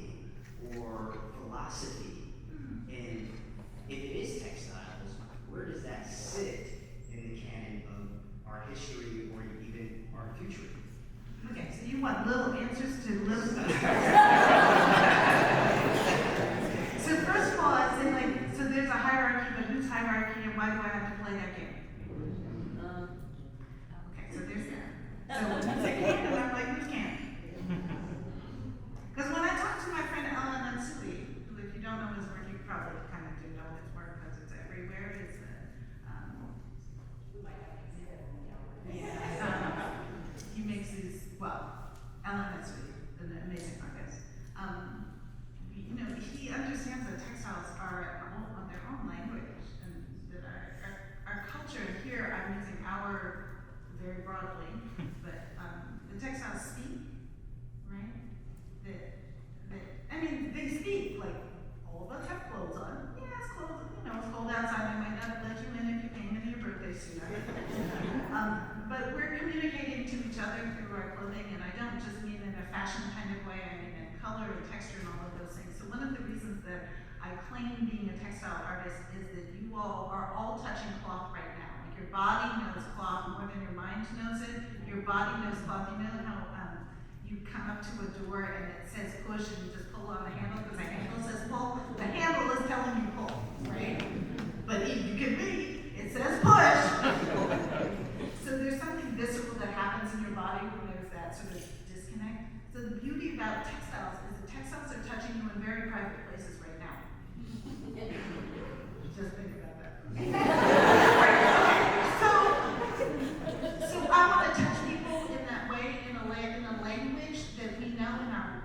or philosophy? And if it is textiles, where does that sit in the canon of art history or even art future? Okay, so you want little answers to little questions. So first of all, I say like, so there's a hierarchy, but whose hierarchy and why do I have to play that game? Okay, so there's that. So when you say canon, I'm like, who's canon? Because when I talk to my friend Ellen Matsui, who if you don't know his work, you probably kind of do know his work because it's everywhere, is he makes these, well, Ellen Matsui, an amazing artist. You know, he understands that textiles are on their own language, and that our culture here, I'm using our very broadly, but the textiles speak, right? I mean, they speak, like, all of us have clothes on. Yeah, it's cold, you know, it's cold outside, I might not let you in if you came in your birthday suit. But we're communicating to each other through our clothing, and I don't just mean in a fashion kind of way, I mean in color and texture and all of those things. So one of the reasons that I claim being a textile artist is that you all are all touching cloth right now. Like your body knows cloth more than your mind knows it. Your body knows cloth. You know how you come up to a door and it says push and you just pull on the handle because the handle says pull. The handle is telling you pull, right? But you can read, it says push. So there's something visceral that happens in your body when there's that sort of disconnect. So the beauty about textiles is touching you in very private places right now. Just think about that. So I want to touch people in that way, in a language that we know in our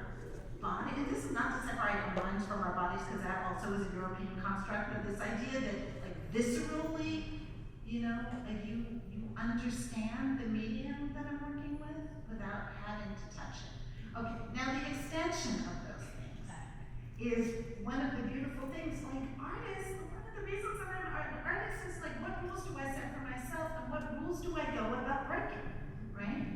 body. And this is not to separate our minds from our bodies, because that also is a European construct. But this idea that, like, viscerally, you know, like you understand the medium that I'm working with without having to touch it. Okay, now the extension of those things is one of the beautiful things. Like artists, one of the reasons that I'm an artist is like, what rules do I set for myself and what rules do I go about breaking, right?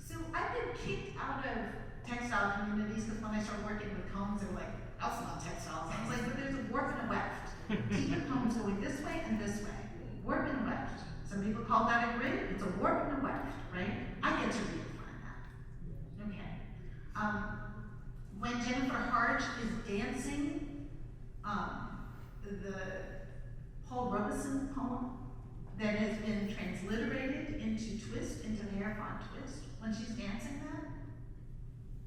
So I've been kicked out of textile communities because when I started working with combs, they were like, that's not textiles. I was like, but there's a warp and a weft. Keep your combs going this way and this way. Warp and weft. Some people call that a grid. It's a warp and a weft, right? I get to redefine that. Okay. When Jennifer Harge is dancing, the Paul Robeson poem that has been transliterated into twist, into the Hierophant twist, when she's dancing that,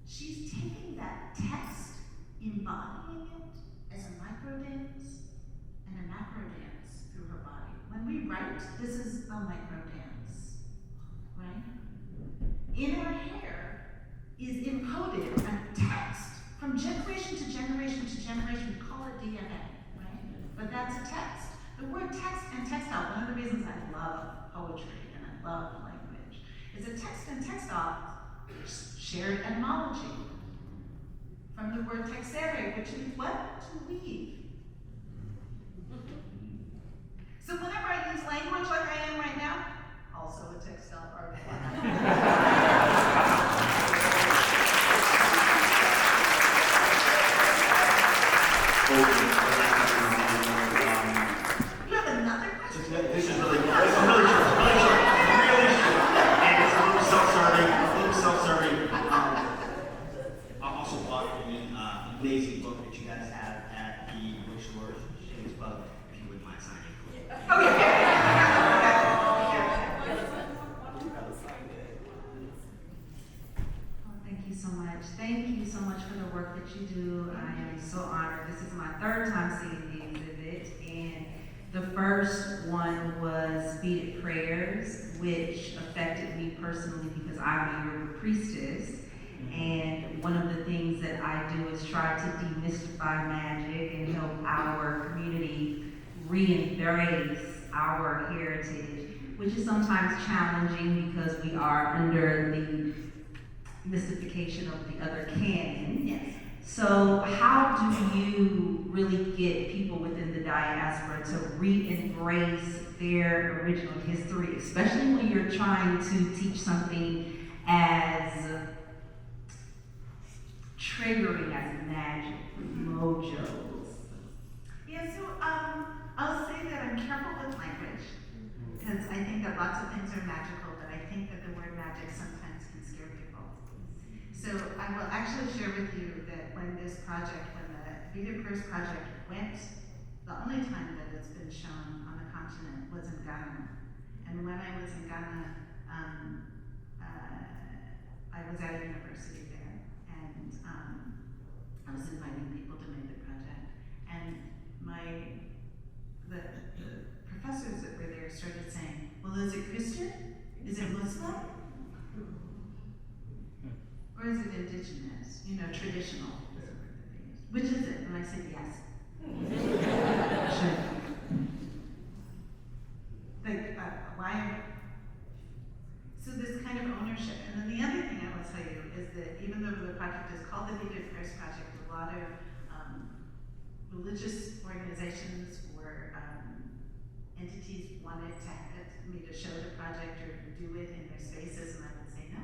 she's taking that text, embodying it as a micro dance and a macro dance through her body. When we write, this is a micro dance, right? In our hair is encoded a text from generation to generation to generation. We call it DNA, right? But that's a text. The word text and textile, one of the reasons I love poetry and I love language, is that text and textile shared etymology. From the word texere, which means what? To weave. So whenever I use language like I am right now, also a textile artifact. You have another question? This is really short. Really short. And it's a little self-serving. I'll also plug the amazing book that you guys have at the bookstore, Shameless Plug, if you wouldn't mind signing for it. Oh, yeah. Oh, thank you so much. Thank you so much for the work that you do. I am so honored. This is my third time seeing the exhibit, and the first one was Beaded Prayers, which affected me personally because I'm a yoga priestess. And one of the things that I do is try to demystify magic and help our community re-embrace our heritage, which is sometimes challenging because we are under the mystification of the other canon. Yes. So how do you really get people within the diaspora to re-embrace their original history, especially when you're trying to teach something as triggering as magic, mojos? Yeah, so I'll say that I'm careful with language, because I think that lots of things are magical, but I think that the word magic sometimes can scare people. So I will actually share with you that when the Beaded Prayers project went, the only time that it's been shown on the continent was in Ghana. And when I was in Ghana, I was at a university there, and I was inviting people to make the project. And the professors that were there started saying, well, is it Christian? Is it Muslim? Or is it indigenous? You know, traditional is the word that they use. Which is it? And I said, yes. Sure. Like, why? So this kind of ownership. And then the other thing I will tell you is that even though the project is called the Beaded Prayers Project, a lot of religious organizations or entities wanted me to show the project or do it in their spaces, and I would say no.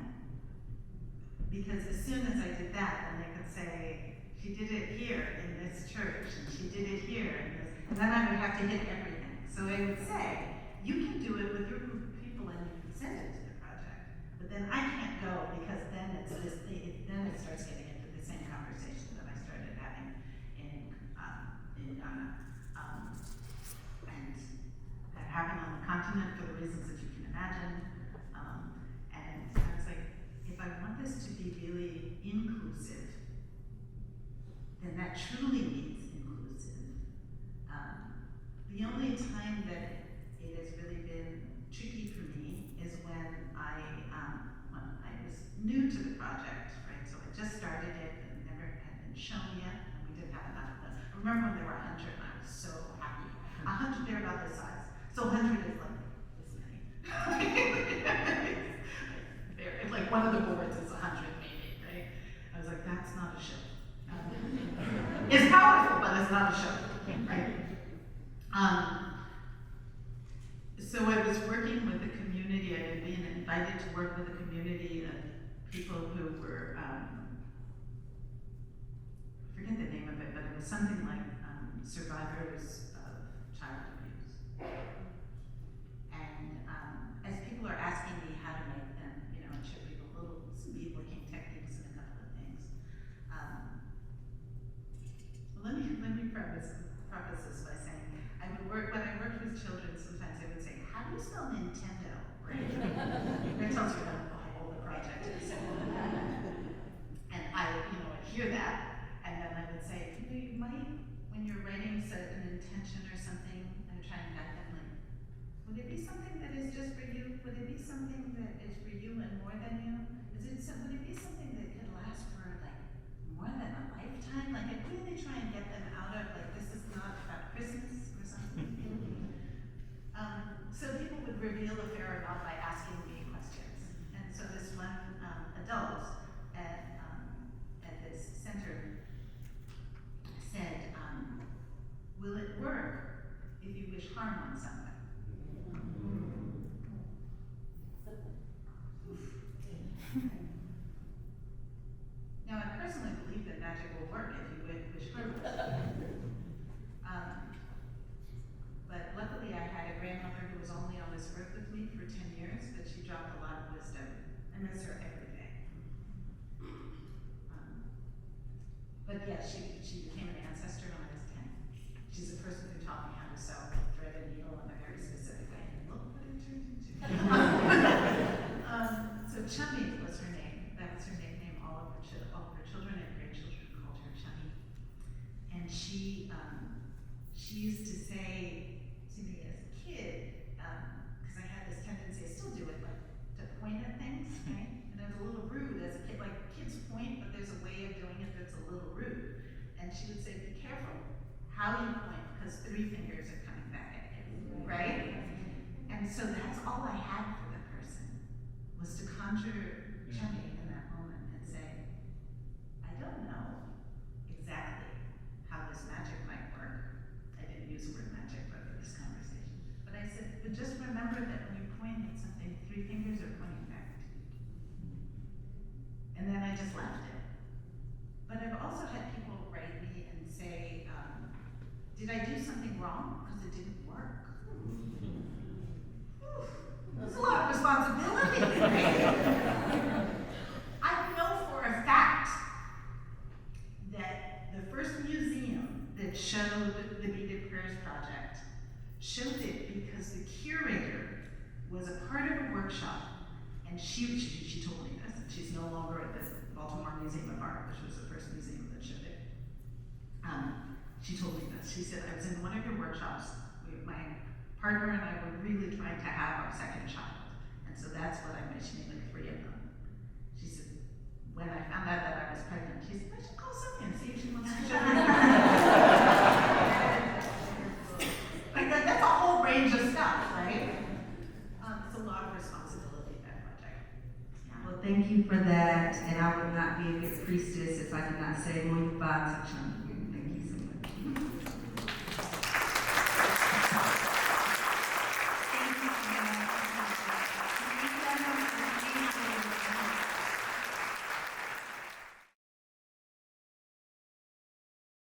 Because as soon as I did that, then they could say, she did it here in this church, and she did it here in this, and then I would have to hit everything. So I would say, you can do it with your group of people and you can send it to the project, but then I can't go because then then it starts getting into the same conversation that I started having in Ghana. And that happened on the continent for the reasons that you can imagine. And I was like, if I want this to be really inclusive, then that truly means inclusive. The only time that it has really been tricky for me is when I was new to the project, right? So I just started it and never had been shown yet, and we didn't have enough of them. I remember when there were 100, and I was so happy. 100, they're about this size. So 100 is like this many. It's like one of the boards is 100 maybe, right? I was like, that's not a show. It's powerful, but it's not a show, right? So I was working with the community. I had been invited to work with a community of people who were, I forget the name of it, but it was something like survivors of child abuse. And as people are asking me how to make them, and show people little speed working techniques and a couple of things. Let me preface this by saying, when I worked with children, sometimes I would say, how do you spell Nintendo? Right? That tells you how awful the project is. And I'd hear that, and then I would say, you might, when you're writing an intention or something, and trying to guide them, like, would it be something that is just for you? Would it be something that is for you and more than you? Would it be something that could last for, like, more than a lifetime? Like, I really try and get them out of, like, this is not about Christmas or something. So people would reveal a fair amount by asking me questions. And so this one adult at this center said, will it work if you wish harm on someone? Now, I personally believe that magic will work if you wish harm on someone. But luckily I had a grandmother who was only on this earth with me for 10 years, but she dropped a lot of wisdom. I miss her every day. But yes, she became an ancestor when I was 10. She's the person who taught me how to sew, thread and needle in a very specific way. And look what it turned into. So Chummy was her name. That was her nickname. All of her children and grandchildren called her Chummy. And she used to say to me as a kid, because I had this tendency, I still do it, like to point at things, right? And it was a little rude as a kid, like kids point, but there's a way of doing it that's a little rude. And she would say, be careful how you point, because 3 fingers are coming back at you, right? And so that's all I had for the person, was to conjure Chummy in that moment and say, I don't know exactly how this magic might work. I didn't use the word magic, but for this conversation. But I said, but just remember that when you point at something, 3 fingers are pointing back to you. And then I just left it. But I've also had people write me and say, did I do something wrong because it didn't work? That's a lot of responsibility. I know for a fact that the first museum that showed the Beaded Prayers Project showed it because the curator was a part of a workshop, and she told me this, and she's no longer at the Baltimore Museum of Art, which was the first museum that showed it. She told me this. She said, I was in one of your workshops. My partner and I were really trying to have our second child, and so that's what I made. She made like 3 of them. She said, when I found out that I was pregnant, she said, I should call Sonia and see if she wants to show me. Like that's a whole range of stuff, right? It's a lot of responsibility, that project. Well, thank you for that, and I would not be a good priestess if I did not say Moifa Tachum.